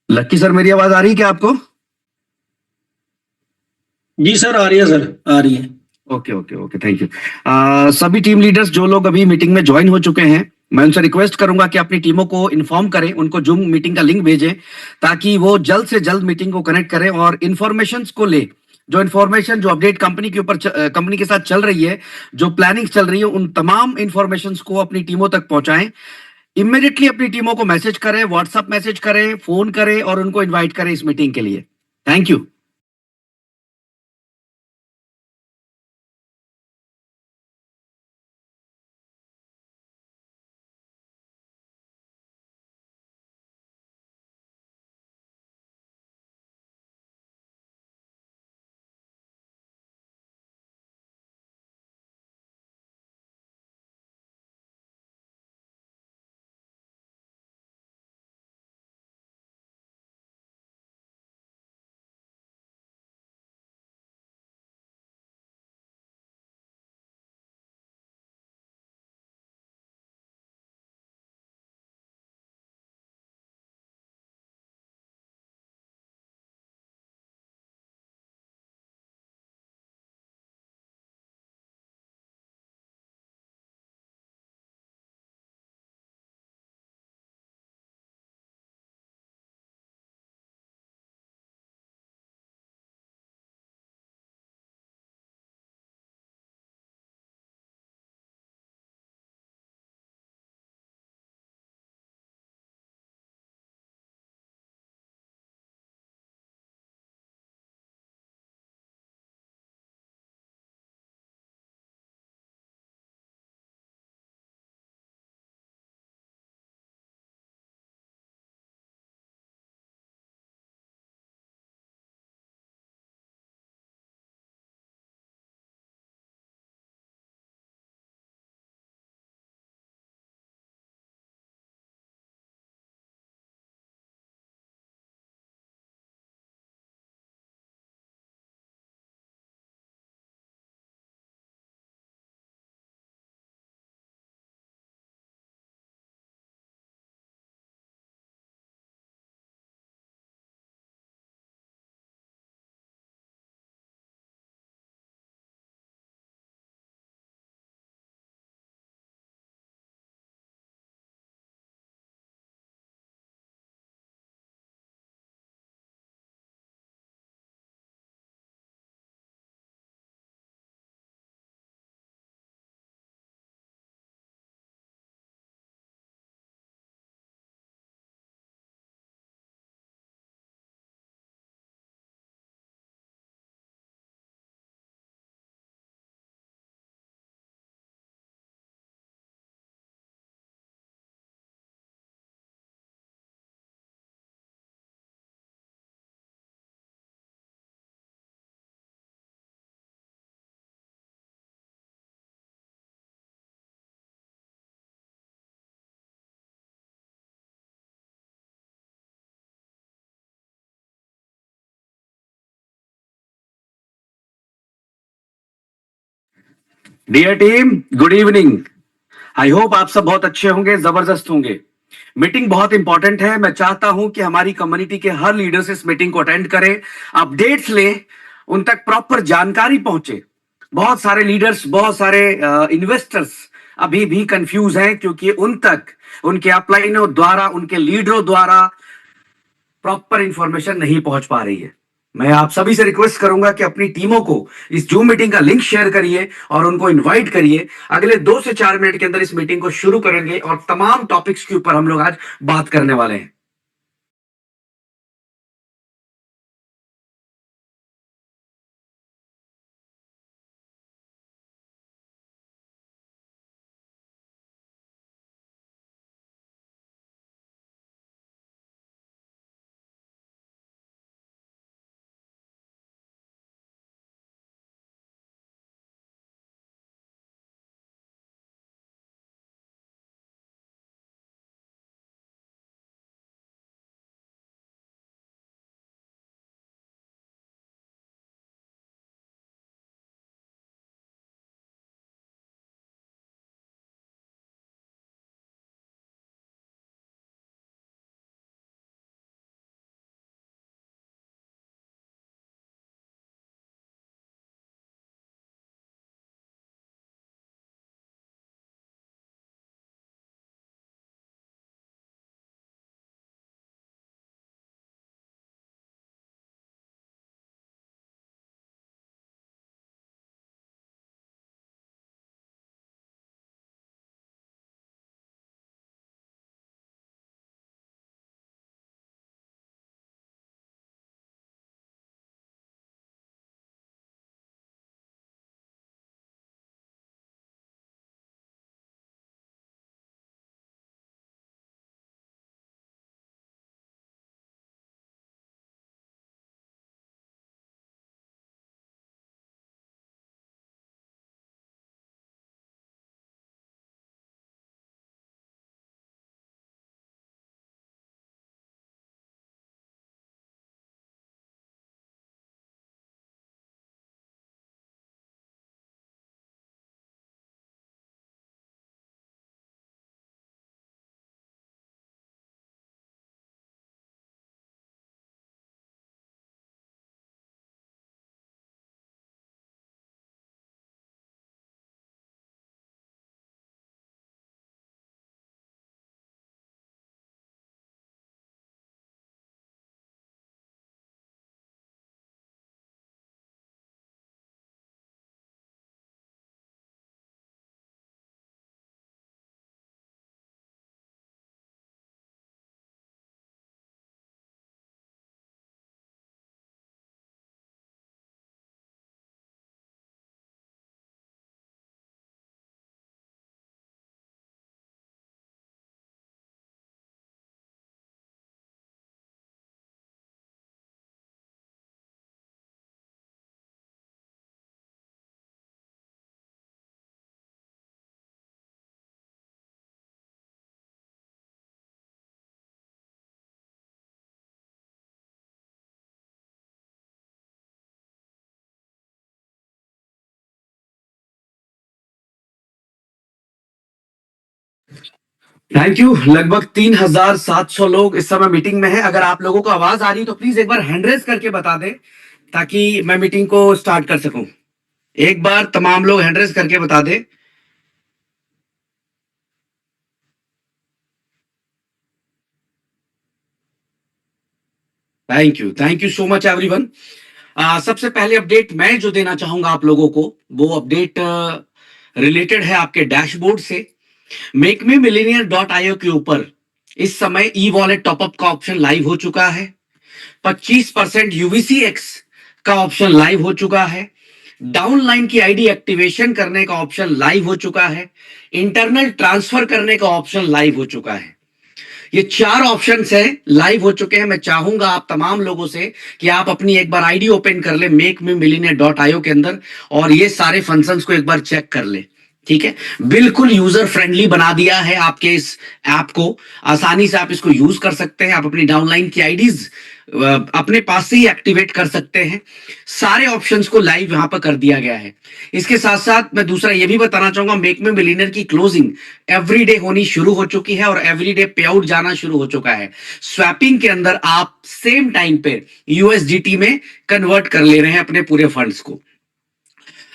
लक्की sir, मेरी आवाज आ रही है क्या आपको? जी सर, आ रही है सर, आ रही है। Okay okay okay, thank you. सभी टीम लीडर्स जो लोग अभी मीटिंग में ज्वाइन हो चुके हैं, मैं उनसे रिक्वेस्ट करूंगा कि अपनी टीमों को इन्फॉर्म करें, उनको जूम मीटिंग का लिंक भेजें, ताकि वो जल्द से जल्द मीटिंग को कनेक्ट करें और इन्फॉर्मेशन को ले। जो इन्फॉर्मेशन, जो अपडेट कंपनी के ऊपर, कंपनी के साथ चल रही है, जो प्लानिंग चल रही है, उन तमाम इन्फॉर्मेशन को अपनी टीमों तक पहुंचाएं। इमीडिएटली अपनी टीमों को मैसेज करें, व्हाट्सएप मैसेज करें, फोन करें और उनको इन्वाइट करें इस मीटिंग के लिए। Thank you. Dear team, good evening. I hope आप सब बहुत अच्छे होंगे, जबरदस्त होंगे। मीटिंग बहुत इंपॉर्टेंट है। मैं चाहता हूं कि हमारी कम्युनिटी के हर लीडर्स इस मीटिंग को अटेंड करें, अपडेट्स लें, उन तक प्रॉपर जानकारी पहुंचे। बहुत सारे लीडर्स, बहुत सारे इन्वेस्टर्स अभी भी कंफ्यूज हैं, क्योंकि उन तक उनके अपलाइनों द्वारा, उनके लीडरों द्वारा प्रॉपर इंफॉर्मेशन नहीं पहुंच पा रही है। मैं आप सभी से रिक्वेस्ट करूंगा कि अपनी टीमों को इस जूम मीटिंग का लिंक शेयर करिए और उनको इनवाइट करिए। अगले 2 से 4 मिनट के अंदर इस मीटिंग को शुरू करेंगे और तमाम टॉपिक्स के ऊपर हम लोग आज बात करने वाले हैं। Thank you. लगभग 3700 लोग इस समय मीटिंग में हैं। अगर आप लोगों को आवाज आ रही है तो प्लीज एक बार हैंड रेज करके बता दें ताकि मैं मीटिंग को स्टार्ट कर सकूं। एक बार तमाम लोग हैंड रेज करके बता दें। Thank you so much everyone. सबसे पहले अपडेट मैं जो देना चाहूंगा आप लोगों को, वो अपडेट रिलेटेड है आपके डैशबोर्ड से। Make me millionaire dot IO के ऊपर इस समय ई वॉलेट टॉपअप का ऑप्शन लाइव हो चुका है। 25% यूवीसी एक्स का ऑप्शन लाइव हो चुका है। डाउनलाइन की आईडी एक्टिवेशन करने का ऑप्शन लाइव हो चुका है। इंटरनल ट्रांसफर करने का ऑप्शन लाइव हो चुका है। ये 4 ऑप्शंस हैं, लाइव हो चुके हैं। मैं चाहूंगा आप तमाम लोगों से कि आप अपनी एक बार आईडी ओपन कर ले make me millionaire dot IO के अंदर और ये सारे फंक्शंस को एक बार चेक कर ले। ठीक है, बिल्कुल यूजर फ्रेंडली बना दिया है आपके इस ऐप को। आसानी से आप इसको यूज कर सकते हैं। आप अपनी डाउनलाइन की आईडीज अपने पास से ही एक्टिवेट कर सकते हैं। सारे ऑप्शंस को लाइव यहां पर कर दिया गया है। इसके साथ साथ मैं दूसरा ये भी बताना चाहूंगा, मेक मी मिलियनेयर की क्लोजिंग एवरीडे होनी शुरू हो चुकी है और एवरीडे पे आउट जाना शुरू हो चुका है। स्वैपिंग के अंदर आप सेम टाइम पे यूएसडीटी में कन्वर्ट कर ले रहे हैं अपने पूरे फंड्स को।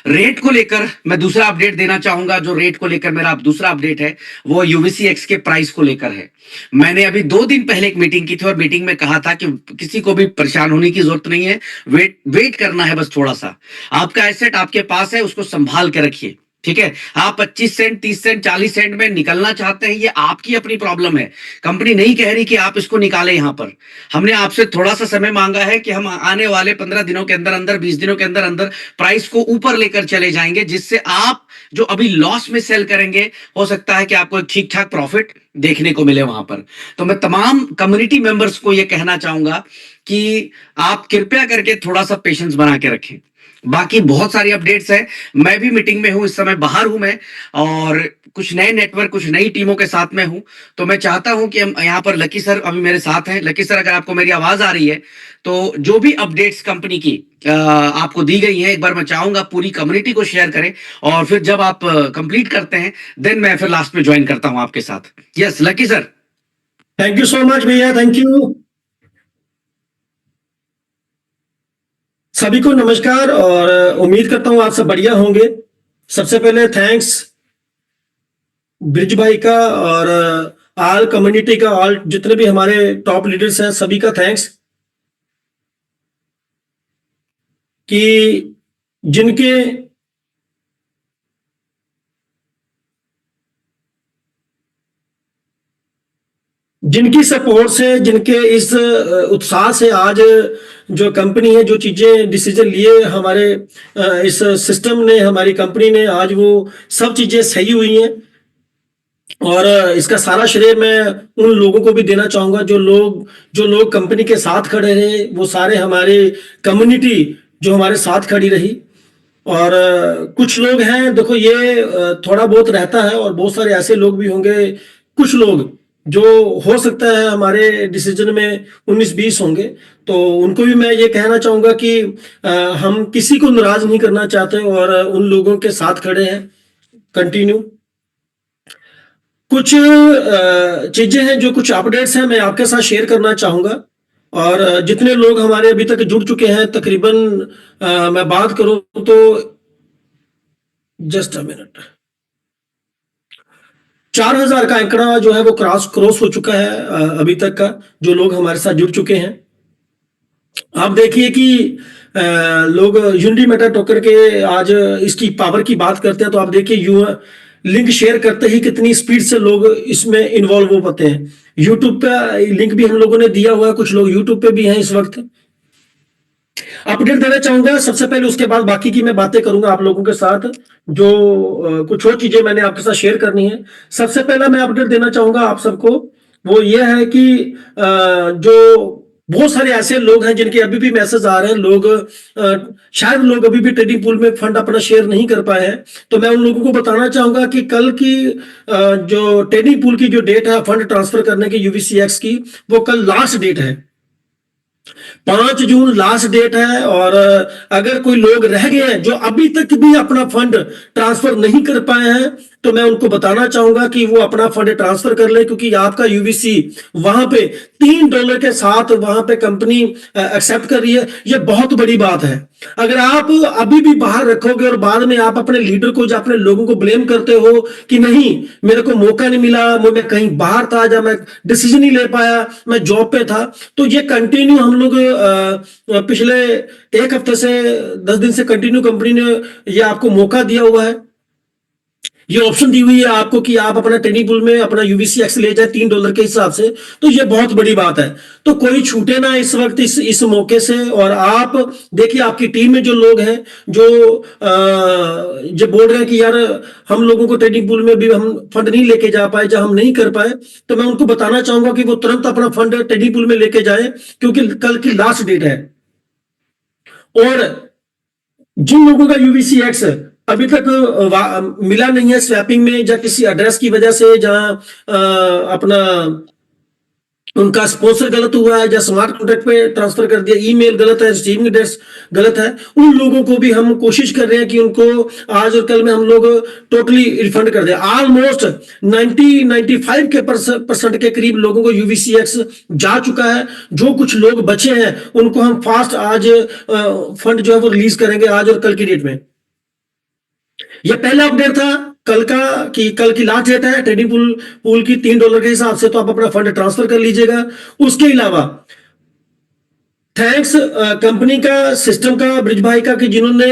रेट को लेकर मैं दूसरा अपडेट देना चाहूंगा। जो रेट को लेकर मेरा दूसरा अपडेट है वो यूवीसी एक्स के प्राइस को लेकर है। मैंने अभी 2 दिन पहले एक मीटिंग की थी और मीटिंग में कहा था कि किसी को भी परेशान होने की जरूरत नहीं है, वेट करना है बस थोड़ा सा। आपका एसेट आपके पास है, उसको संभाल के रखिए। ठीक है, आप 25 सेंट 30 सेंट 40 सेंट में निकलना चाहते हैं, ये आपकी अपनी प्रॉब्लम है। कंपनी नहीं कह रही कि आप इसको निकालें। यहां पर हमने आपसे थोड़ा सा समय मांगा है कि हम आने वाले 15 दिनों के अंदर अंदर 20 दिनों के अंदर अंदर प्राइस को ऊपर लेकर चले जाएंगे, जिससे आप जो अभी लॉस में सेल करेंगे हो सकता है कि आपको एक ठीक ठाक प्रॉफिट देखने को मिले वहां पर। तो मैं तमाम कम्युनिटी मेंबर्स को यह कहना चाहूंगा कि आप कृपया करके थोड़ा सा पेशेंस बना के रखें। बाकी बहुत सारी अपडेट्स है। मैं भी मीटिंग में हूं, इस समय बाहर हूं मैं, और कुछ नए नेटवर्क कुछ नई टीमों के साथ में हूं। तो मैं चाहता हूं कि हम यहाँ पर लकी सर अभी मेरे साथ हैं। लकी सर, अगर आपको मेरी आवाज आ रही है तो जो भी अपडेट्स कंपनी की आपको दी गई है, एक बार मैं चाहूंगा पूरी कम्युनिटी को शेयर करें और फिर जब आप कंप्लीट करते हैं देन मैं फिर लास्ट में ज्वाइन करता हूं आपके साथ। Yes lucky sir. Thank you so much भैया, थैंक यू। सभी को नमस्कार और उम्मीद करता हूं आप सब बढ़िया होंगे। सबसे पहले थैंक्स ब्रिज भाई का और ऑल कम्युनिटी का, ऑल जितने भी हमारे टॉप लीडर्स हैं सभी का थैंक्स कि जिनके जिनकी सपोर्ट से, जिनके इस उत्साह से आज जो कंपनी है, जो चीजें डिसीजन लिए हमारे इस सिस्टम ने, हमारी कंपनी ने, आज वो सब चीजें सही हुई हैं। और इसका सारा श्रेय मैं उन लोगों को भी देना चाहूंगा जो लोग कंपनी के साथ खड़े रहे। वो सारे हमारे कम्युनिटी जो हमारे साथ खड़ी रही। और कुछ लोग हैं, देखो ये थोड़ा बहुत रहता है और बहुत सारे ऐसे लोग भी होंगे, कुछ लोग जो हो सकता है हमारे डिसीजन में 19-20 होंगे। तो उनको भी मैं ये कहना चाहूंगा कि हम किसी को नाराज नहीं करना चाहते और उन लोगों के साथ खड़े हैं कंटिन्यू। कुछ चीजें हैं, जो कुछ अपडेट्स हैं मैं आपके साथ शेयर करना चाहूंगा। और जितने लोग हमारे अभी तक जुड़ चुके हैं तकरीबन, मैं बात करूं तो जस्ट अ मिनट, 4000 का आंकड़ा जो है वो क्रॉस हो चुका है अभी तक का, जो लोग हमारे साथ जुड़ चुके हैं। आप देखिए कि लोग यूनिटी मेटा टोकन के आज इसकी पावर की बात करते हैं तो आप देखिए लिंक शेयर करते ही कितनी स्पीड से लोग इसमें इन्वॉल्व हो पाते हैं। यूट्यूब पे लिंक भी हम लोगों ने दिया हुआ है, कुछ लोग यूट्यूब पे भी हैं इस वक्त। अपडेट देना चाहूंगा सबसे पहले, उसके बाद बाकी की मैं बातें करूंगा आप लोगों के साथ। जो कुछ और चीजें मैंने आपके साथ शेयर करनी है। सबसे पहला मैं अपडेट देना चाहूंगा आप सबको, वो ये है कि जो बहुत सारे ऐसे लोग हैं जिनके अभी भी मैसेज आ रहे हैं, लोग शायद लोग अभी भी ट्रेडिंग पूल में फंड अपना शेयर नहीं कर पाए हैं। तो मैं उन लोगों को बताना चाहूंगा कि कल की जो ट्रेडिंग पूल की जो डेट है फंड ट्रांसफर करने की यूवीसीएक्स की, वो कल लास्ट डेट है। 5 जून लास्ट डेट है। और अगर कोई लोग रह गए हैं जो अभी तक भी अपना फंड ट्रांसफर नहीं कर पाए हैं तो मैं उनको बताना चाहूंगा कि वो अपना फंड ट्रांसफर कर ले, क्योंकि आपका यूवीसी वहां पे $3 के साथ वहां पे कंपनी एक्सेप्ट कर रही है। ये बहुत बड़ी बात है। अगर आप अभी भी बाहर रखोगे और बाद में आप अपने लीडर को या अपने लोगों को ब्लेम करते हो कि नहीं मेरे को मौका नहीं मिला, मैं कहीं बाहर था, या मैं डिसीजन नहीं ले पाया, मैं जॉब पे था, तो ये कंटिन्यू हम लोग पिछले एक हफ्ते से 10 दिन से कंटिन्यू कंपनी ने ये आपको मौका दिया हुआ है, ये ऑप्शन दी हुई है आपको कि आप अपना ट्रेनिंग पूल में अपना यूवीसी एक्स ले जाए $3 के हिसाब से। तो ये बहुत बड़ी बात है, तो कोई छूटे ना इस वक्त इस मौके से। और आप देखिए आपकी टीम में जो लोग हैं जो जो बोल रहे हैं कि यार हम लोगों को ट्रेनिंग पूल में भी हम फंड नहीं लेके जा पाए या हम नहीं कर पाए, तो मैं उनको बताना चाहूंगा कि वो तुरंत अपना फंड ट्रेनिंग पूल में लेके जाए, क्योंकि कल की लास्ट डेट है। और जिन लोगों का यूवीसी एक्स अभी तक मिला नहीं है स्वैपिंग में, या किसी एड्रेस की वजह से जहां अपना उनका स्पॉन्सर गलत हुआ है या स्मार्ट कॉन्ट्रैक्ट पे ट्रांसफर कर दिया, ईमेल गलत है, रिसीविंग एड्रेस गलत है, उन लोगों को भी हम कोशिश कर रहे हैं कि उनको आज और कल में हम लोग टोटली रिफंड कर दें। ऑलमोस्ट 95 के परसेंट के करीब लोगों को यूवीसी एक्स जा चुका है। जो कुछ लोग बचे हैं उनको हम फास्ट आज फंड जो है वो रिलीज करेंगे आज और कल की डेट में। यह पहला अपडेट था कल का कि कल की लास्ट डेट है ट्रेडिंग पूल की $3 के हिसाब से, तो आप अपना फंड ट्रांसफर कर लीजिएगा। उसके अलावा थैंक्स कंपनी का सिस्टम का ब्रिज भाई का कि जिन्होंने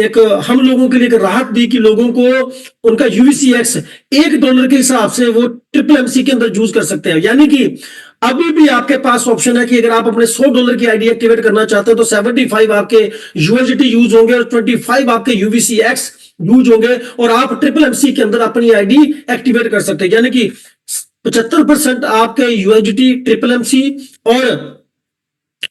एक हम लोगों के लिए एक राहत दी कि लोगों को उनका यूवीसी एक्स $1 के हिसाब से वो MMC के अंदर यूज कर सकते हैं। यानी कि अभी भी आपके पास ऑप्शन है कि अगर आप अपने $100 की आईडी एक्टिवेट करना चाहते हो तो 75 आपके यूएसडीटी यूज होंगे और 25 आपके यूवीसी एक्स यूज होंगे, और आप MMC के अंदर अपनी आईडी एक्टिवेट कर सकते हैं। यानी कि 75% आपके यूएसडीटी MMC और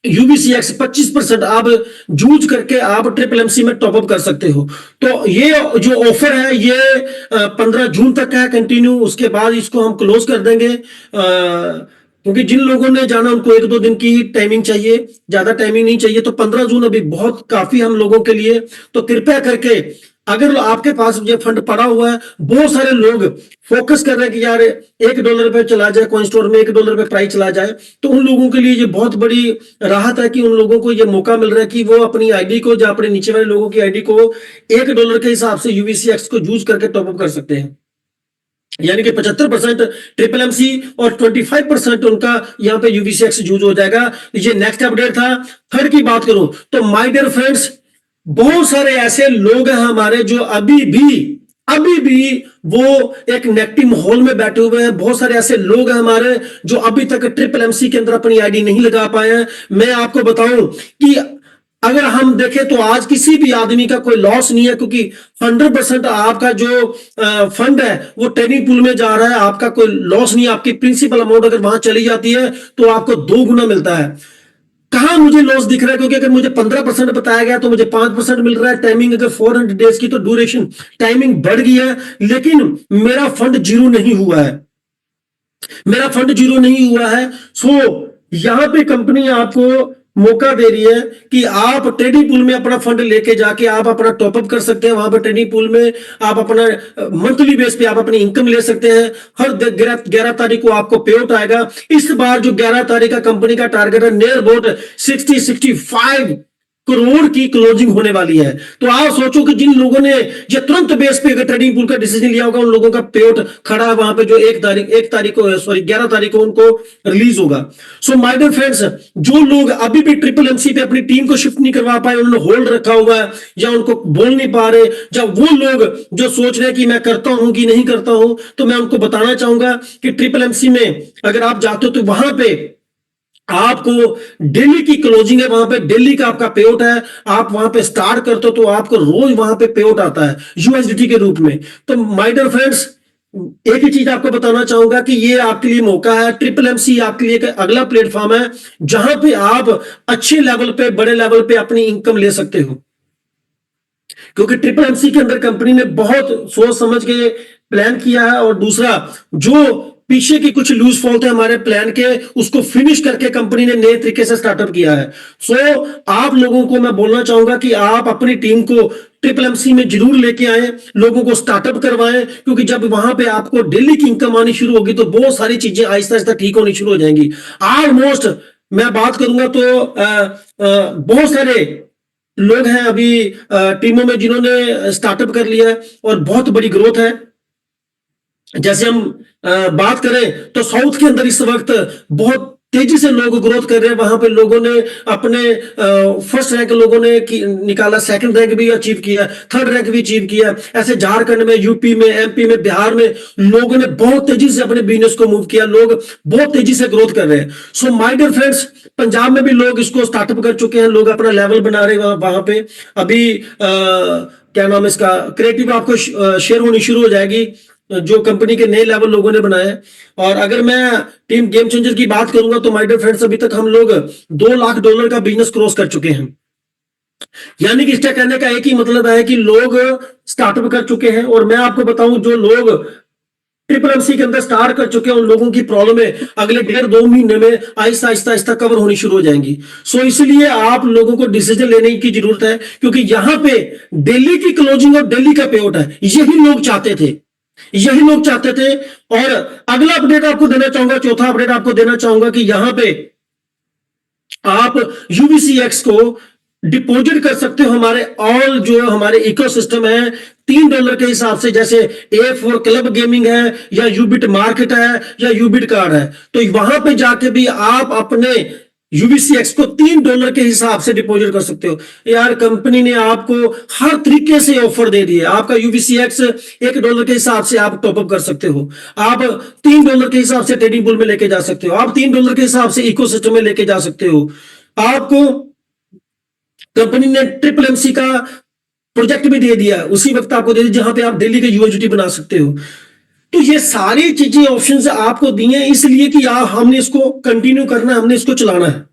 यूवीसी एक्स 25% आप यूज करके आप MMC में टॉपअप कर सकते हो। तो ये जो ऑफर है ये 15 जून तक है कंटिन्यू, उसके बाद इसको हम क्लोज कर देंगे, क्योंकि जिन लोगों ने जाना उनको 1-2 दिन की टाइमिंग चाहिए, ज्यादा टाइमिंग नहीं चाहिए। तो 15 जून अभी बहुत काफी हम लोगों के लिए, तो कृपया करके अगर आपके पास ये फंड पड़ा हुआ है, बहुत सारे लोग फोकस कर रहे हैं कि यार $1 पे चला जाए, कॉइन स्टोर में $1 पे प्राइस चला जाए, तो उन लोगों के लिए ये बहुत बड़ी राहत है कि उन लोगों को ये मौका मिल रहा है कि वो अपनी आईडी को या अपने नीचे वाले लोगों की आईडी को $1 के हिसाब से यूवीसी एक्स को यूज करके टॉपअप कर सकते हैं। यानी कि 75% MMC और 25% उनका यहाँ पे यूवीसी एक्स यूज हो जाएगा। ये नेक्स्ट अपडेट था। थर्ड की बात करूं तो माय डियर फ्रेंड्स, बहुत सारे ऐसे लोग हैं हमारे जो अभी भी वो एक नेगेटिव माहौल में बैठे हुए हैं। बहुत सारे ऐसे लोग हैं हमारे जो अभी तक MMC के अंदर अपनी आईडी नहीं लगा पाए हैं। मैं आपको बताऊं कि अगर हम देखें तो आज किसी भी आदमी का कोई लॉस नहीं है, क्योंकि 100% आपका जो फंड है वो ट्रेनिंग पूल में जा रहा है, आपका कोई लॉस नहीं है। आपकी प्रिंसिपल अमाउंट अगर वहां चली जाती है तो आपको 2 गुना मिलता है। कहां मुझे लॉस दिख रहा है, क्योंकि अगर मुझे 15% बताया गया तो मुझे 5% मिल रहा है। टाइमिंग अगर 400 डेज की तो ड्यूरेशन टाइमिंग बढ़ गई है, लेकिन मेरा फंड जीरो नहीं हुआ है, मेरा फंड जीरो नहीं हुआ है। सो यहां पे कंपनी आपको मौका दे रही है कि आप ट्रेडिंग पूल में अपना फंड लेके जाके आप अपना टॉपअप कर सकते हैं। वहां पर ट्रेडिंग पूल में आप अपना मंथली बेस पे आप अपनी इनकम ले सकते हैं। हर 11 तारीख को आपको पे आउट आएगा। इस बार जो 11 तारीख का कंपनी का टारगेट है नियर अबाउट 65 करोड़ की क्लोजिंग होने वाली है। तो आप सोचो कि जिन लोगों ने ये तुरंत बेस पे अगर ट्रेडिंग पूल का डिसीजन लिया होगा, उन लोगों का पे आउट खड़ा है वहां पे जो 11 तारीख को उनको रिलीज होगा। सो माय डियर फ्रेंड्स, जो लोग अभी भी MMC पे अपनी टीम को शिफ्ट नहीं करवा पाए, उन्होंने होल्ड रखा हुआ है या उनको बोल नहीं पा रहे, या वो लोग जो सोच रहे हैं कि मैं करता हूं कि नहीं करता हूं, तो मैं उनको बताना चाहूंगा कि MMC में अगर आप जाते हो तो वहां पे आपको डेली की क्लोजिंग है, वहां पे डेली का आपका पे आउट है। आप वहां पे स्टार्ट करते हो तो आपको रोज वहां पे पे आउट आता है यूएसडीटी के रूप में। तो माय डियर फ्रेंड्स, एक ही चीज आपको बताना चाहूंगा कि ये आपके लिए मौका है। MMC आपके लिए एक अगला प्लेटफॉर्म है जहां पे आप अच्छे लेवल पे, बड़े लेवल पे अपनी इनकम ले सकते हो, क्योंकि MMC के अंदर कंपनी ने बहुत सोच समझ के प्लान किया है। और दूसरा, जो पीछे की कुछ लूज फॉल थे हमारे प्लान के, उसको फिनिश करके कंपनी ने नए तरीके से स्टार्टअप किया है। सो आप लोगों को मैं बोलना चाहूंगा कि आप अपनी टीम को ट्रिपल एमसी में जरूर लेके आए, लोगों को स्टार्टअप करवाएं, क्योंकि जब वहां पे आपको डेली की इनकम आनी शुरू होगी तो बहुत सारी चीजें आहिस्ता आहिस्ता ठीक होनी शुरू हो जाएंगी। ऑलमोस्ट मैं बात करूंगा तो बहुत सारे लोग हैं अभी टीमों में जिन्होंने स्टार्टअप कर लिया है और बहुत बड़ी ग्रोथ है। जैसे हम बात करें तो साउथ के अंदर इस वक्त बहुत तेजी से लोग ग्रोथ कर रहे हैं। वहां पे लोगों ने अपने फर्स्ट रैंक लोगों ने निकाला, सेकंड रैंक भी अचीव किया, थर्ड रैंक भी अचीव किया। ऐसे झारखंड में, यूपी में, एमपी में, बिहार में लोगों ने बहुत तेजी से अपने बिजनेस को मूव किया, लोग बहुत तेजी से ग्रोथ कर रहे हैं। So my dear friends, Punjab में भी लोग इसको स्टार्टअप कर चुके हैं, लोग अपना लेवल बना रहे हैं वहां पे। अभी क्या नाम है इसका, क्रिएटिव आपको शेयर होनी शुरू हो जाएगी जो कंपनी के नए लेवल लोगों ने बनाए। और अगर मैं टीम गेम चेंजर की बात करूंगा तो माय डियर फ्रेंड्स, अभी तक हम लोग $2 लाख का बिजनेस क्रॉस कर चुके हैं। यानी कि इसका कहने का एक ही मतलब है कि लोग स्टार्टअप कर चुके हैं। और मैं आपको बताऊं, जो लोग ट्रिपल एमसी के अंदर स्टार्ट कर चुके हैं उन लोगों की प्रॉब्लम अगले 1.5-2 महीने में आहिस्ता आहिस्ता आहिस्ता कवर होनी शुरू हो जाएंगी। सो इसलिए आप लोगों को डिसीजन लेने की जरूरत है, क्योंकि यहां पे डेली की क्लोजिंग और डेली का पे आउट है, यही लोग चाहते थे, यही लोग चाहते थे। और अगला अपडेट आपको देना चाहूंगा, चौथा अपडेट आपको देना चाहूंगा कि यहां पे आप यूवीसीएक्स को डिपॉजिट कर सकते हो। हमारे ऑल जो हमारे इकोसिस्टम है $3 के हिसाब से, जैसे ए फॉर क्लब गेमिंग है या यूबिट मार्केट है या यूबिट कार्ड है, तो वहां पे जाके भी आप अपने यूवीसीएक्स को $3 के हिसाब से डिपॉजिट कर सकते हो। यार कंपनी ने आपको हर तरीके से ऑफर दे दी है। आपका यूवीसीएक्स $1 के हिसाब से आप टॉपअप कर सकते हो, आप $3 के हिसाब से ट्रेडिंग पूल में लेके जा सकते हो, आप $3 के हिसाब से इकोसिस्टम में लेके जा सकते हो। आपको कंपनी ने ट्रिपल एमसी का प्रोजेक्ट भी दे दिया, उसी वक्त आपको दे दिया जहां पे आप डेली का यूएसडी बना सकते हो। तो ये सारी चीजें ऑप्शंस आपको दिए हैं इसलिए कि हमने इसको कंटिन्यू करना है, हमने इसको चलाना है।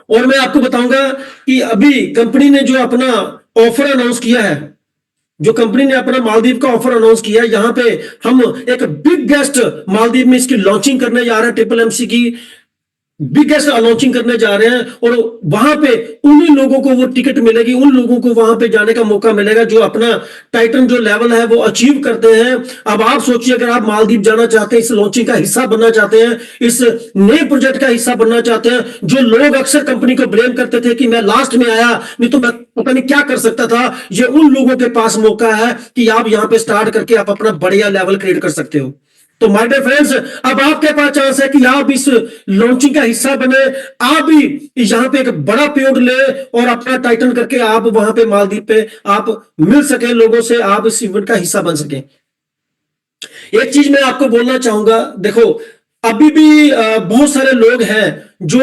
और मैं आपको बताऊंगा कि अभी कंपनी ने जो अपना ऑफर अनाउंस किया है, जो कंपनी ने अपना मालदीव का ऑफर अनाउंस किया है, यहां पे हम एक बिगेस्ट मालदीव में इसकी लॉन्चिंग करने जा रहे हैं, ट्रिपल एमसी की बिगेस्ट लॉन्चिंग करने जा रहे हैं। और वहां पे उन्हीं लोगों को वो टिकट मिलेगी, उन लोगों को वहां पे जाने का मौका मिलेगा जो अपना टाइटन जो लेवल है वो अचीव करते हैं। अब आप सोचिए, अगर आप मालदीव जाना चाहते हैं, इस लॉन्चिंग का हिस्सा बनना चाहते हैं, इस नए प्रोजेक्ट का हिस्सा बनना चाहते हैं, जो लोग अक्सर कंपनी को ब्लेम करते थे कि मैं लास्ट में आया, नहीं तो मैं पता नहीं क्या कर सकता था, ये उन लोगों के पास मौका है कि आप यहां पे स्टार्ट करके आप अपना बढ़िया लेवल क्रिएट कर सकते हो। तो माय डियर फ्रेंड्स, अब आपके पास चांस है कि आप इस लॉन्चिंग का हिस्सा बने, आप भी यहां पे एक बड़ा पेआउट ले और अपना टाइटन करके आप वहां पे मालदीव पे आप मिल सके लोगों से, आप इस इवेंट का हिस्सा बन सके। एक चीज मैं आपको बोलना चाहूंगा, देखो अभी भी बहुत सारे लोग हैं जो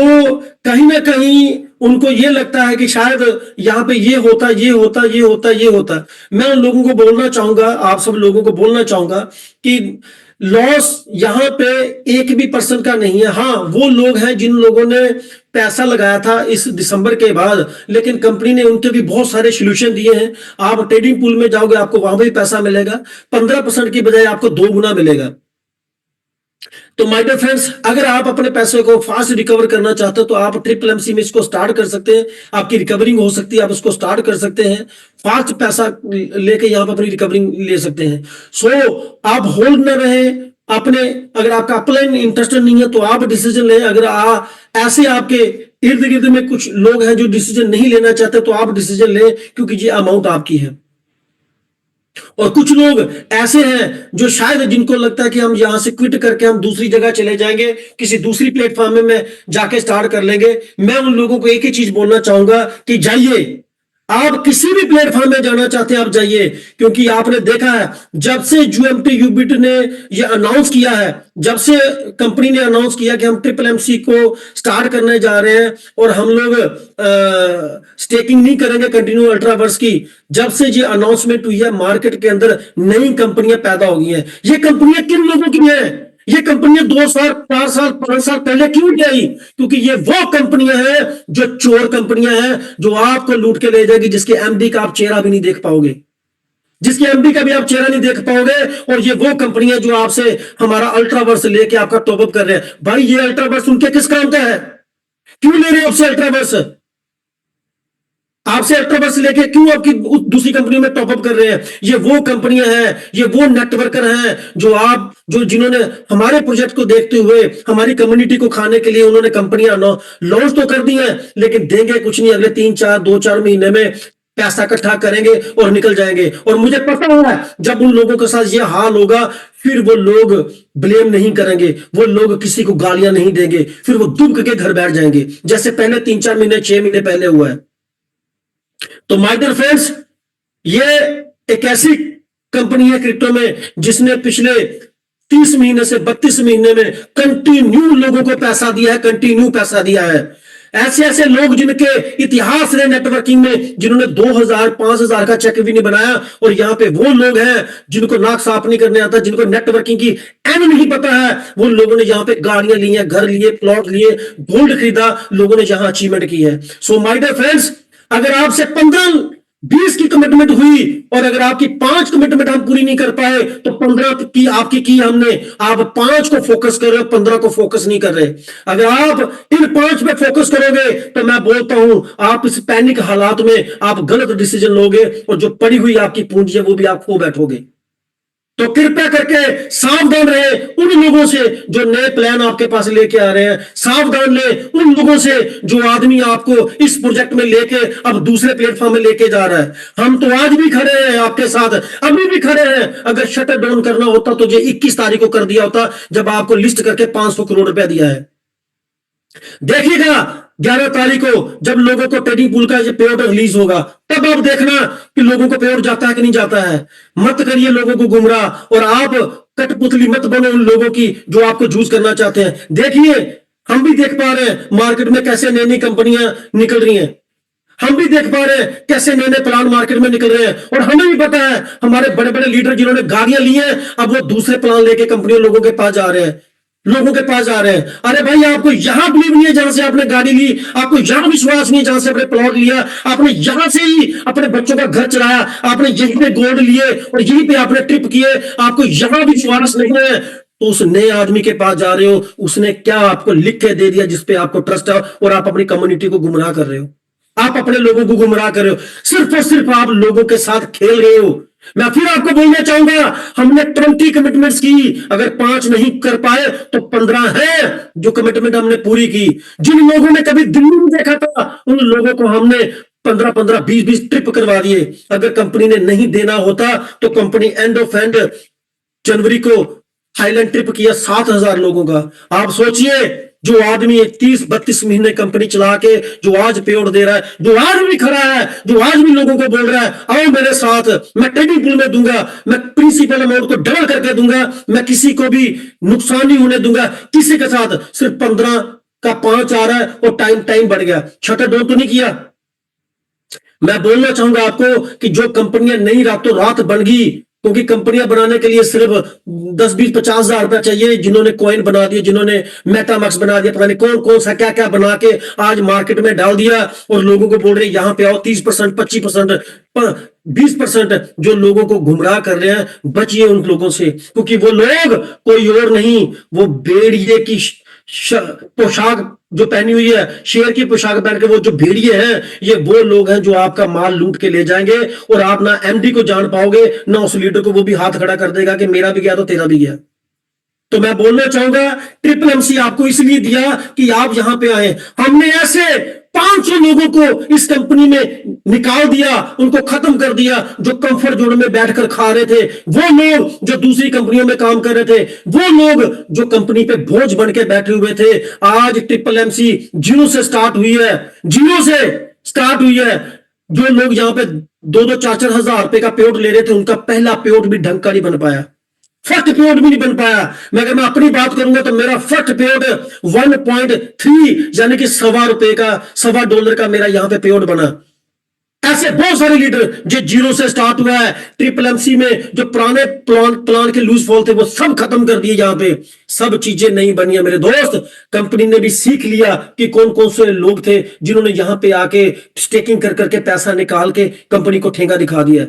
कहीं ना कहीं उनको ये लगता है कि शायद यहाँ पे ये होता, ये होता, ये होता, ये होता। मैं उन लोगों को बोलना चाहूंगा, आप सब लोगों को बोलना चाहूंगा कि लॉस यहां पे एक भी पर्सन का नहीं है। हाँ, वो लोग हैं जिन लोगों ने पैसा लगाया था इस दिसंबर के बाद, लेकिन कंपनी ने उनके भी बहुत सारे सोल्यूशन दिए हैं। आप ट्रेडिंग पूल में जाओगे, आपको वहां भी पैसा मिलेगा, 15% की बजाय आपको 2 गुना मिलेगा। तो माय डियर फ्रेंड्स, अगर आप अपने पैसे को फास्ट रिकवर करना चाहते हो तो आप ट्रिपल एमसी में इसको स्टार्ट कर सकते हैं, आपकी रिकवरिंग हो सकती है, आप इसको स्टार्ट कर सकते हैं, फास्ट पैसा लेके यहां पर अपनी रिकवरिंग ले सकते हैं। सो आप होल्ड न रहे अपने, अगर आपका अपलाइन इंटरेस्ट नहीं है तो आप डिसीजन लें। अगर ऐसे आपके इर्द गिर्द में कुछ लोग हैं जो डिसीजन नहीं लेना चाहते तो आप डिसीजन लें, क्योंकि ये अमाउंट आपकी है। और कुछ लोग ऐसे हैं जो शायद जिनको लगता है कि हम यहां से क्विट करके हम दूसरी जगह चले जाएंगे, किसी दूसरी प्लेटफॉर्म में जाके स्टार्ट कर लेंगे। मैं उन लोगों को एक ही चीज बोलना चाहूंगा कि जाइए, आप किसी भी प्लेटफॉर्म में जाना चाहते हैं आप जाइए, क्योंकि आपने देखा है जब से यूएमटी यूबिट ने ये अनाउंस किया है, जब से कंपनी ने अनाउंस किया कि हम ट्रिपल एमसी को स्टार्ट करने जा रहे हैं और हम लोग स्टेकिंग नहीं करेंगे कंटिन्यू अल्ट्रावर्स की, जब से ये अनाउंसमेंट हुई है मार्केट के अंदर नई कंपनियां पैदा हो गई हैं। ये कंपनियां किन लोगों की हैं? ये कंपनियां 2 साल 4 साल 5 साल पहले क्यों नहीं आई? क्योंकि ये वो कंपनियां हैं जो चोर कंपनियां हैं, जो आपको लूट के ले जाएगी, जिसके एमडी का आप चेहरा भी नहीं देख पाओगे, जिसके एमडी का भी आप चेहरा नहीं देख पाओगे। और ये वो कंपनियां जो आपसे हमारा अल्ट्रावर्स लेके आपका टॉपअप कर रहे हैं। भाई ये अल्ट्रावर्स उनके किस काम का है? क्यों ले रहे हो आपसे अल्ट्रावर्स? आपसे अक्टूबर से लेके क्यों आपकी दूसरी कंपनी में टॉपअप कर रहे हैं? ये वो कंपनियां हैं, ये वो नेटवर्कर हैं जो जिन्होंने हमारे प्रोजेक्ट को देखते हुए हमारी कम्युनिटी को खाने के लिए उन्होंने कंपनियां लॉन्च तो कर दी हैं, लेकिन देंगे कुछ नहीं, अगले 2-4 महीने में पैसा इकट्ठा करेंगे और निकल जाएंगे। और मुझे पता है जब उन लोगों के साथ ये हाल होगा, फिर वो लोग ब्लेम नहीं करेंगे, वो लोग किसी को गालियां नहीं देंगे, फिर वो दुख के घर बैठ जाएंगे, जैसे पहले 3-4 महीने 6 महीने पहले हुआ है। तो माय डियर फ्रेंड्स, ये एक ऐसी कंपनी है क्रिप्टो में जिसने पिछले 30 महीने से 32 महीने में कंटिन्यू लोगों को पैसा दिया है, कंटिन्यू पैसा दिया है। ऐसे ऐसे लोग जिनके इतिहास रहे नेटवर्किंग में, जिन्होंने 2000-5000 का चेक भी नहीं बनाया, और यहां पे वो लोग हैं जिनको नाक साफ नहीं करने आता, जिनको नेटवर्किंग की एम नहीं पता है, वो लोगों ने यहां पे गाड़ियां ली हैं, घर लिए, प्लॉट लिए, गोल्ड खरीदा, लोगों ने यहां अचीवमेंट की है। सो माय डियर फ्रेंड्स, अगर आपसे 15-20 की कमिटमेंट हुई और अगर आपकी 5 कमिटमेंट हम पूरी नहीं कर पाए, तो 15 की आपकी की हमने, आप 5 को फोकस कर रहे हो, 15 को फोकस नहीं कर रहे। अगर आप इन 5 पे फोकस करोगे तो मैं बोलता हूं आप इस पैनिक हालात में आप गलत डिसीजन लोगे और जो पड़ी हुई आपकी पूंजी है वो भी आप खो बैठोगे। तो कृपया करके सावधान रहे उन लोगों से जो नए प्लान आपके पास लेके आ रहे हैं, सावधान रहे उन लोगों से जो आदमी आपको इस प्रोजेक्ट में लेके अब दूसरे प्लेटफॉर्म में लेके जा रहा है। हम तो आज भी खड़े हैं आपके साथ, अभी भी खड़े हैं। अगर शटर डाउन करना होता तो ये 21 तारीख को कर दिया होता, जब आपको लिस्ट करके 500 करोड़ रुपया दिया है। देखिएगा 11 तारीख को जब लोगों को ट्रेडिंग पूल का पे आउट रिलीज होगा, तब आप देखना कि लोगों को पे आउट जाता है कि नहीं जाता है। मत करिए लोगों को गुमराह, और आप कठपुतली मत बनो उन लोगों की जो आपको जूझ करना चाहते हैं। देखिए हम भी देख पा रहे हैं मार्केट में कैसे नई नई कंपनियां निकल रही हैं, हम भी देख पा रहे हैं कैसे नए नए प्लान मार्केट में निकल रहे हैं, और हमें भी पता है हमारे बड़े बड़े लीडर जिन्होंने गाड़ियां ली हैं, अब वो दूसरे प्लान लेके कंपनियों लोगों के पास जा रहे हैं, लोगों के पास जा रहे हैं। अरे भाई, आपको यहां बिलीव नहीं है जहां से आपने गाड़ी ली, आपको यहां विश्वास नहीं है जहां से आपने प्लॉट लिया, आपने यहां से ही अपने बच्चों का घर चलाया, आपने यहीं पे गोल्ड लिए और यहीं पे आपने ट्रिप किए, आपको यहां विश्वास नहीं है, तो उस नए आदमी के पास जा रहे हो, उसने क्या आपको लिख के दे दिया जिसपे आपको ट्रस्ट है, और आप अपनी कम्युनिटी को गुमराह कर रहे हो, आप अपने लोगों को गुमराह कर रहे हो, सिर्फ और सिर्फ आप लोगों के साथ खेल रहे हो। मैं फिर आपको बोलना चाहूंगा, हमने 20 कमिटमेंट्स की, अगर 5 नहीं कर पाए तो 15 है जो कमिटमेंट हमने पूरी की। जिन लोगों ने कभी दिल्ली में देखा था, उन लोगों को हमने 15-15, 20-20 ट्रिप करवा दिए। अगर कंपनी ने नहीं देना होता तो कंपनी एंड जनवरी को थाईलैंड ट्रिप किया 7,000 लोगों का। आप सोचिए, जो आदमी 30-32 महीने कंपनी चला के जो आज पे आउट दे रहा है, जो आज भी खड़ा है, जो आज भी लोगों को बोल रहा है आओ मेरे साथ, मैं ट्रेडिंग पूल में दूंगा, मैं प्रिंसिपल अमाउंट को डबल करके दूंगा, मैं किसी को भी नुकसान नहीं होने दूंगा, किसी के साथ सिर्फ 15 का 5 आ रहा है और टाइम बढ़ गया, शटर डाउन तो नहीं किया। मैं बोलना चाहूंगा आपको कि जो कंपनियां नई रातों रात बन गई, क्योंकि कंपनियां बनाने के लिए सिर्फ 10-20-50 हजार रुपया चाहिए, जिन्होंने कॉइन बना दिए, जिन्होंने मेटामैक्स बना दिया, पता नहीं कौन कौन सा क्या क्या बना के आज मार्केट में डाल दिया, और लोगों को बोल रहे यहां पे आओ, 30%, 25%, 20%। जो लोगों को गुमराह कर रहे हैं, बचिए उन लोगों से, क्योंकि वो लोग कोई और नहीं, वो भेड़िए की पोशाक जो पहनी हुई है, शेर की पोशाक पहन के वो जो भेड़िए हैं, ये वो लोग हैं जो आपका माल लूट के ले जाएंगे, और आप ना एमडी को जान पाओगे ना उस लीडर को, वो भी हाथ खड़ा कर देगा कि मेरा भी गया तो तेरा भी गया। तो मैं बोलना चाहूंगा, ट्रिपल एमसी आपको इसलिए दिया कि आप यहां पे आए। हमने ऐसे 500 लोगों को इस कंपनी में निकाल दिया, उनको खत्म कर दिया, जो कंफर्ट जोन में बैठकर खा रहे थे, वो लोग जो दूसरी कंपनियों में काम कर रहे थे, वो लोग जो कंपनी पे बोझ बन के बैठे हुए थे। आज ट्रिपल एमसी जीरो से स्टार्ट हुई है, जीरो से स्टार्ट हुई है। जो लोग यहां पे 2-4 हजार रुपए का पेआउट ले रहे थे, उनका पहला पेआउट भी ढंग का नहीं बन पाया, फर्स्ट पेआउट भी नहीं बन पाया। अगर मैं अपनी बात करूंगा तो मेरा फर्स्ट पेआउट 1.3 यानी कि $1.25 का मेरा यहां पे पेआउट बना। ऐसे बहुत सारे लीडर जो जीरो से स्टार्ट हुआ है, ट्रिपल एमसी में जो पुराने प्लान के लूज फॉल थे वो सब खत्म कर दिए। यहां पे सब चीजें नहीं बनी है मेरे दोस्त। कंपनी ने भी सीख लिया कि कौन कौन से लोग थे जिन्होंने यहां पे आके स्टेकिंग कर करके पैसा निकाल के कंपनी को ठेंगा दिखा दिया।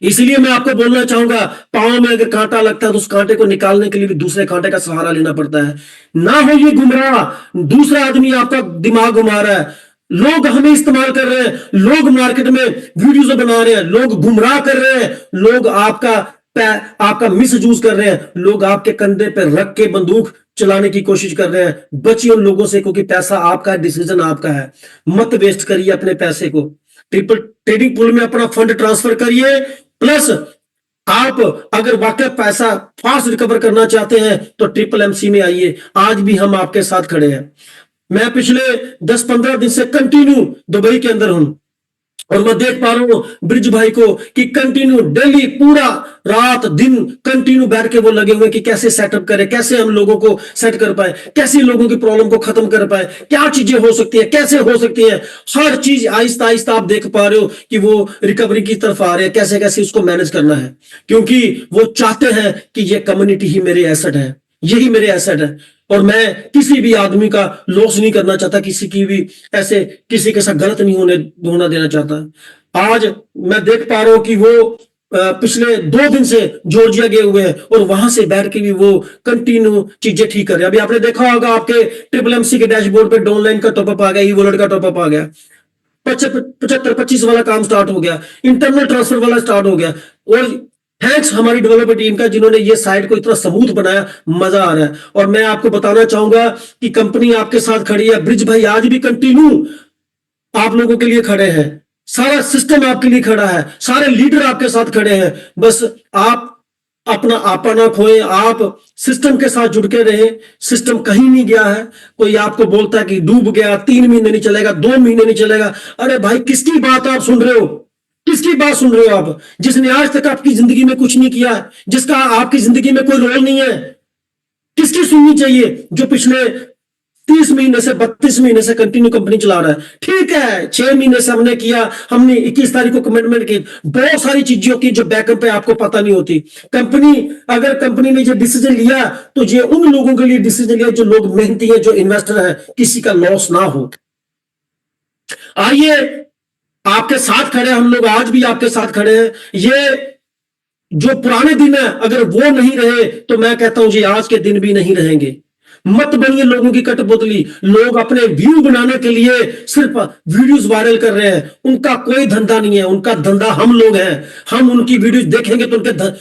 इसलिए मैं आपको बोलना चाहूंगा, पांव में अगर कांटा लगता है तो उस कांटे को निकालने के लिए भी दूसरे कांटे का सहारा लेना पड़ता है। ना हो ये गुमराह, दूसरा आदमी आपका दिमाग घुमा रहा है। लोग हमें इस्तेमाल कर रहे हैं, लोग मार्केट में वीडियोस बना रहे हैं, लोग गुमराह कर रहे हैं, लोग आपका मिस यूज कर रहे हैं, लोग आपके कंधे पे रख के बंदूक चलाने की कोशिश कर रहे हैं। बचिए उन लोगों से, क्योंकि पैसा आपका है, डिसीजन आपका है। मत वेस्ट करिए अपने पैसे को। ट्रिपल ट्रेडिंग पूल में अपना फंड ट्रांसफर करिए। प्लस आप अगर वाकई पैसा फास्ट रिकवर करना चाहते हैं तो ट्रिपल एमसी में आइए। आज भी हम आपके साथ खड़े हैं। मैं पिछले 10-15 दिन से कंटिन्यू दुबई के अंदर हूं, और मैं देख पा रहा हूं ब्रिज भाई को कि कंटिन्यू डेली पूरा रात दिन कंटिन्यू बैठ के वो लगे हुए कि कैसे सेटअप करें, कैसे हम लोगों को सेट कर पाए, कैसे लोगों की प्रॉब्लम को खत्म कर पाए, क्या चीजें हो सकती है, कैसे हो सकती है। हर चीज आहिस्ता आहिस्ता आप देख पा रहे हो कि वो रिकवरी की तरफ आ रहे हैं, कैसे कैसे उसको मैनेज करना है, क्योंकि वो चाहते हैं कि ये कम्युनिटी ही मेरे एसेट है, यही मेरे एसेट है। और मैं किसी भी आदमी का लॉस नहीं करना चाहता, किसी की भी ऐसे किसी के साथ गलत नहीं होना देना चाहता। आज मैं देख पा रहा हूं कि वो पिछले 2 दिन से जॉर्जिया गए हुए हैं, और वहां से बैठ के भी वो कंटिन्यू चीजें ठीक कर रहे हैं। अभी आपने देखा होगा आपके ट्रिपल एमसी के डैशबोर्ड पे डॉनलाइन का टॉपअप आ गया, ई वॉलेट का टॉपअप आ गया, 75-25 वाला काम स्टार्ट हो गया, इंटरनल ट्रांसफर वाला स्टार्ट हो गया। और थैंक्स हमारी डेवलपर टीम का, जिन्होंने ये साइट को इतना स्मूथ बनाया, मजा आ रहा है। और मैं आपको बताना चाहूंगा कि कंपनी आपके साथ खड़ी है। ब्रिज भाई आज भी कंटिन्यू आप लोगों के लिए खड़े हैं, सारा सिस्टम आपके लिए खड़ा है, सारे लीडर आपके साथ खड़े हैं। बस आप अपना आपा ना खोएं, आप सिस्टम के साथ जुड़ के रहें। सिस्टम कहीं नहीं गया है। कोई आपको बोलता है कि डूब गया, 3 महीने नहीं चलेगा, 2 महीने नहीं चलेगा। अरे भाई, किसकी बात आप सुन रहे हो? किसकी बात सुन रहे हो आप? जिसने आज तक आपकी जिंदगी में कुछ नहीं किया, जिसका आपकी जिंदगी में कोई रोल नहीं है, किसकी सुननी चाहिए? जो पिछले 30 महीने से 32 महीने से कंटिन्यू कंपनी चला रहा है। ठीक है, 6 महीने से हमने किया, हमने 21 तारीख को कमिटमेंट की, बहुत सारी चीजों की जो बैकअप पे आपको पता नहीं होती। कंपनी अगर कंपनी ने जो डिसीजन लिया, तो ये उन लोगों के लिए डिसीजन लिया जो लोग मेहनती हैं, जो इन्वेस्टर है, किसी का लॉस ना हो। आइए, आपके साथ खड़े हैं हम लोग, आज भी आपके साथ खड़े हैं। ये जो पुराने दिन है, अगर वो नहीं रहे तो मैं कहता हूं जी आज के दिन भी नहीं रहेंगे। मत बनिए लोगों की कठपुतली। लोग अपने व्यू बनाने के लिए सिर्फ वीडियोस वायरल कर रहे हैं, उनका कोई धंधा नहीं है। उनका धंधा हम लोग हैं। हम उनकी वीडियोस देखेंगे तो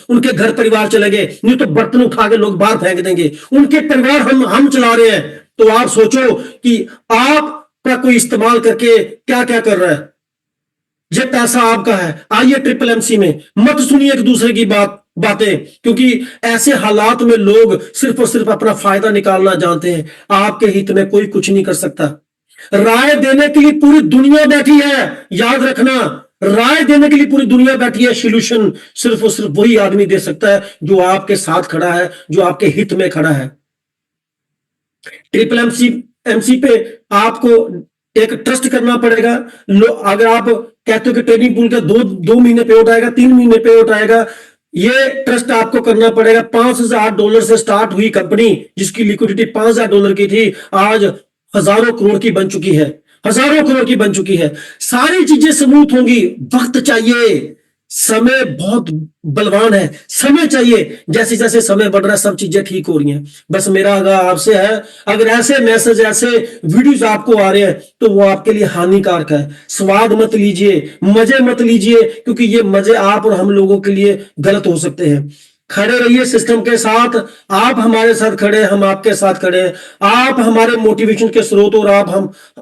उनके घर परिवार चलेंगे, नहीं तो बर्तन उठा के लोग बाहर फेंक देंगे। उनके परिवार हम चला रहे हैं। तो आप सोचो कि आपका कोई इस्तेमाल करके क्या क्या कर रहा है। ये पैसा आपका है। आइए ट्रिपल एमसी में, मत सुनिए एक दूसरे की बातें, क्योंकि ऐसे हालात में लोग सिर्फ और सिर्फ अपना फायदा निकालना जानते हैं। आपके हित में कोई कुछ नहीं कर सकता। राय देने के लिए पूरी दुनिया बैठी है, याद रखना। राय देने के लिए पूरी दुनिया बैठी है। सोल्यूशन सिर्फ और सिर्फ वही आदमी दे सकता है जो आपके साथ खड़ा है, जो आपके हित में खड़ा है। ट्रिपल एमसी एमसी पे आपको एक ट्रस्ट करना पड़ेगा। अगर आप कहते हो कि ट्रेडिंग पूल का 2 महीने पे आउट आएगा, 3 महीने पे आउट आएगा, ये ट्रस्ट आपको करना पड़ेगा। $5,000 से स्टार्ट हुई कंपनी, जिसकी लिक्विडिटी $5,000 की थी, आज हजारों करोड़ की बन चुकी है। हजारों करोड़ की बन चुकी है। सारी चीजें स्मूथ होंगी, वक्त चाहिए। समय बहुत बलवान है, समय चाहिए। जैसे जैसे समय बढ़ रहा है, सब चीजें ठीक हो रही हैं। बस मेरा आगाह आपसे है, अगर ऐसे मैसेज, ऐसे वीडियोस आपको आ रहे हैं, तो वो आपके लिए हानिकारक है। स्वाद मत लीजिए, मजे मत लीजिए, क्योंकि ये मजे आप और हम लोगों के लिए गलत हो सकते हैं। खड़े रहिए सिस्टम के साथ। आप हमारे साथ खड़े हैं, हम आपके साथ खड़े हैं। आप हमारे मोटिवेशन के स्रोत, और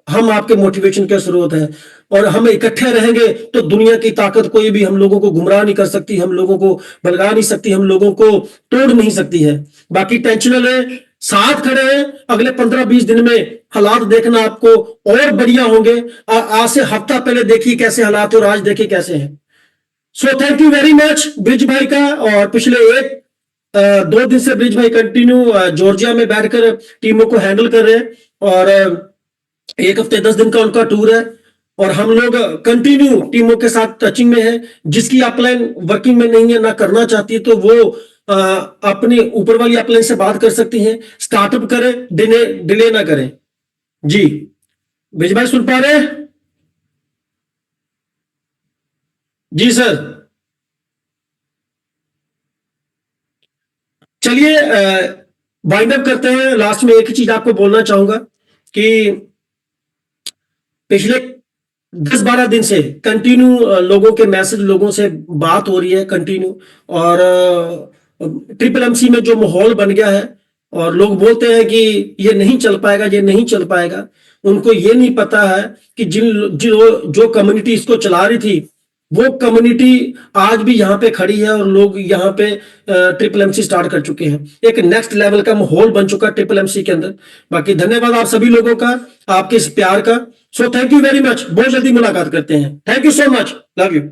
हम आपके मोटिवेशन के स्रोत हैं। और हम इकट्ठे रहेंगे तो दुनिया की ताकत कोई भी हम लोगों को गुमराह नहीं कर सकती, हम लोगों को भगा नहीं सकती, हम लोगों को तोड़ नहीं सकती है। बाकी टेंशन है, साथ खड़े हैं। अगले 15-20 दिन में हालात देखना आपको और बढ़िया होंगे। आज से हफ्ता पहले देखिए कैसे हालात है, और आज देखिए कैसे हैं। So thank you very much bridge भाई का। और पिछले 2 दिन से ब्रिज भाई कंटिन्यू जॉर्जिया में बैठकर टीमों को हैंडल कर रहे हैं, और 1 हफ्ते 10 दिन का उनका टूर है। और हम लोग कंटिन्यू टीमों के साथ टचिंग में है। जिसकी अपलाइन वर्किंग में नहीं है, ना करना चाहती है, तो वो अपने ऊपर वाली अपलाइन से बात कर सकती हैं। स्टार्टअप करें, डिले ना करें। जी ब्रिज भाई सुन पा रहे हैं? जी सर। चलिए वाइंड अप करते हैं। लास्ट में एक ही चीज आपको बोलना चाहूंगा कि पिछले 10-12 दिन से कंटिन्यू लोगों के मैसेज, लोगों से बात हो रही है कंटिन्यू। और ट्रिपल एमसी में जो माहौल बन गया है, और लोग बोलते हैं कि ये नहीं चल पाएगा, ये नहीं चल पाएगा। उनको ये नहीं पता है कि जो कम्युनिटी इसको चला रही थी, वो कम्युनिटी आज भी यहाँ पे खड़ी है, और लोग यहाँ पे ट्रिपल एमसी स्टार्ट कर चुके हैं। एक नेक्स्ट लेवल का माहौल बन चुका है ट्रिपल एमसी के अंदर। बाकी धन्यवाद आप सभी लोगों का, आपके इस प्यार का। So thank you very much. बहुत जल्दी मुलाकात करते हैं। Thank you so much. Love you.